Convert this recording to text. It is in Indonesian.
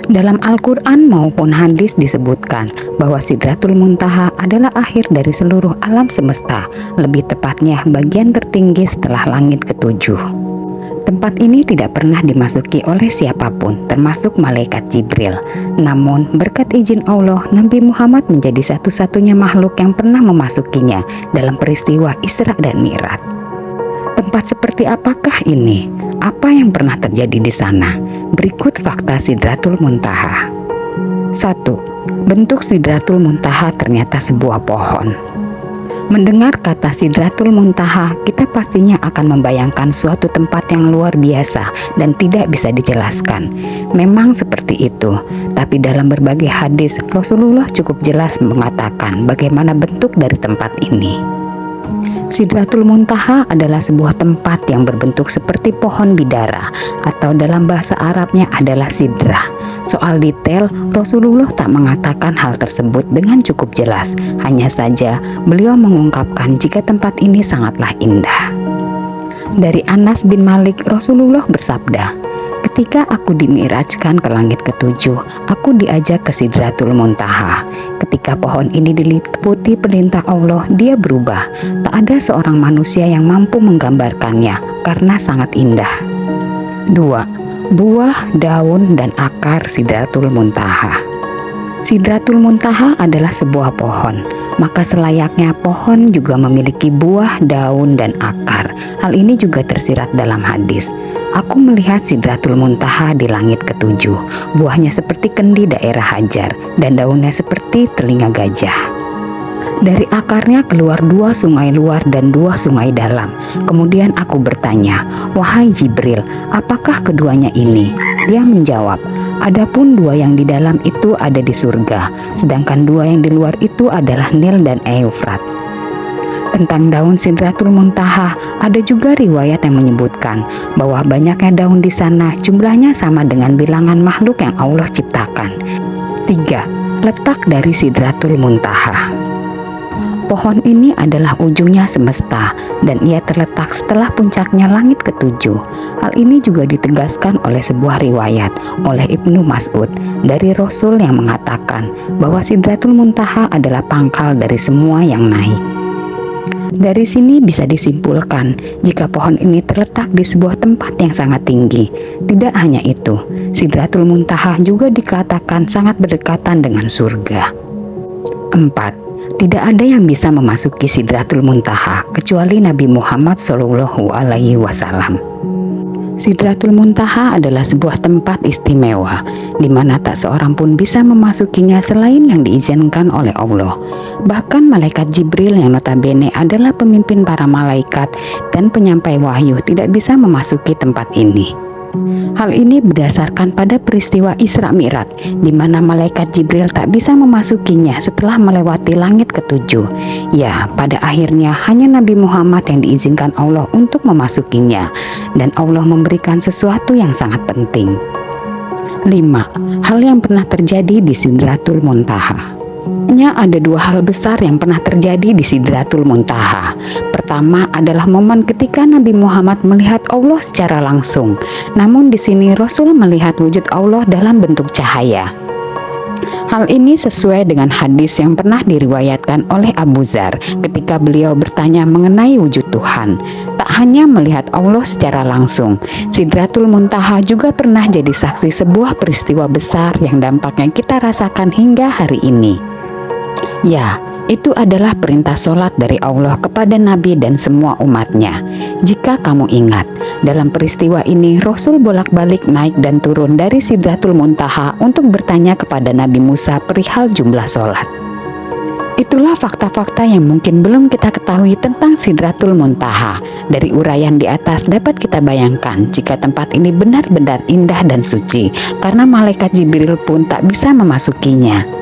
Dalam Al-Quran maupun hadis disebutkan bahwa Sidratul Muntaha adalah akhir dari seluruh alam semesta, lebih tepatnya bagian tertinggi setelah langit ketujuh. Tempat ini tidak pernah dimasuki oleh siapapun, termasuk malaikat Jibril. Namun, berkat izin Allah, Nabi Muhammad menjadi satu-satunya makhluk yang pernah memasukinya dalam peristiwa Isra dan Mi'raj. Tempat seperti apakah ini? Apa yang pernah terjadi di sana? Berikut fakta Sidratul Muntaha. 1. Bentuk Sidratul Muntaha ternyata sebuah pohon. Mendengar kata Sidratul Muntaha, kita pastinya akan membayangkan suatu tempat yang luar biasa dan tidak bisa dijelaskan. Memang seperti itu, tapi dalam berbagai hadis, Rasulullah cukup jelas mengatakan bagaimana bentuk dari tempat ini. Sidratul Muntaha adalah sebuah tempat yang berbentuk seperti pohon bidara, atau dalam bahasa Arabnya adalah sidrah. Soal detail, Rasulullah tak mengatakan hal tersebut dengan cukup jelas. Hanya saja beliau mengungkapkan jika tempat ini sangatlah indah. Dari Anas bin Malik, Rasulullah bersabda, "Ketika aku dimi'rajkan ke langit ketujuh, aku diajak ke Sidratul Muntaha. Ketika pohon ini diliputi perintah Allah, dia berubah. Tak ada seorang manusia yang mampu menggambarkannya karena sangat indah." 2. Buah, daun, dan akar Sidratul Muntaha. Sidratul Muntaha adalah sebuah pohon, maka selayaknya pohon juga memiliki buah, daun, dan akar. Hal ini juga tersirat dalam hadis. Aku melihat Sidratul Muntaha di langit ketujuh. Buahnya seperti kendi daerah Hajar dan daunnya seperti telinga gajah. Dari akarnya keluar 2 sungai luar dan 2 sungai dalam. Kemudian aku bertanya, "Wahai Jibril, apakah keduanya ini?" Dia menjawab, "Adapun 2 yang di dalam itu ada di surga, sedangkan 2 yang di luar itu adalah Nil dan Eufrat." Tentang daun Sidratul Muntaha, ada juga riwayat yang menyebutkan bahwa banyaknya daun di sana jumlahnya sama dengan bilangan makhluk yang Allah ciptakan. 3. Letak dari Sidratul Muntaha. Pohon ini adalah ujungnya semesta dan ia terletak setelah puncaknya langit ketujuh. Hal ini juga ditegaskan oleh sebuah riwayat oleh Ibnu Mas'ud dari Rasul yang mengatakan bahwa Sidratul Muntaha adalah pangkal dari semua yang naik. Dari sini bisa disimpulkan jika pohon ini terletak di sebuah tempat yang sangat tinggi. Tidak hanya itu, Sidratul Muntaha juga dikatakan sangat berdekatan dengan surga. 4. Tidak ada yang bisa memasuki Sidratul Muntaha kecuali Nabi Muhammad SAW. Sidratul Muntaha adalah sebuah tempat istimewa di mana tak seorang pun bisa memasukinya selain yang diizinkan oleh Allah. Bahkan malaikat Jibril yang notabene adalah pemimpin para malaikat dan penyampai wahyu tidak bisa memasuki tempat ini. Hal ini berdasarkan pada peristiwa Isra Mi'raj, di mana malaikat Jibril tak bisa memasukinya setelah melewati langit ketujuh. Ya, pada akhirnya hanya Nabi Muhammad yang diizinkan Allah untuk memasukinya, dan Allah memberikan sesuatu yang sangat penting. 5. Hal yang pernah terjadi di Sidratul Muntaha. Ada 2 hal besar yang pernah terjadi di Sidratul Muntaha. Pertama adalah momen ketika Nabi Muhammad melihat Allah secara langsung. Namun di sini Rasul melihat wujud Allah dalam bentuk cahaya. Hal ini sesuai dengan hadis yang pernah diriwayatkan oleh Abu Dzar ketika beliau bertanya mengenai wujud Tuhan. Tak hanya melihat Allah secara langsung, Sidratul Muntaha juga pernah jadi saksi sebuah peristiwa besar yang dampaknya kita rasakan hingga hari ini. Ya, itu adalah perintah sholat dari Allah kepada Nabi dan semua umatnya. Jika kamu ingat, dalam peristiwa ini Rasul bolak-balik naik dan turun dari Sidratul Muntaha untuk bertanya kepada Nabi Musa perihal jumlah sholat. Itulah fakta-fakta yang mungkin belum kita ketahui tentang Sidratul Muntaha. Dari uraian di atas dapat kita bayangkan jika tempat ini benar-benar indah dan suci, karena malaikat Jibril pun tak bisa memasukinya.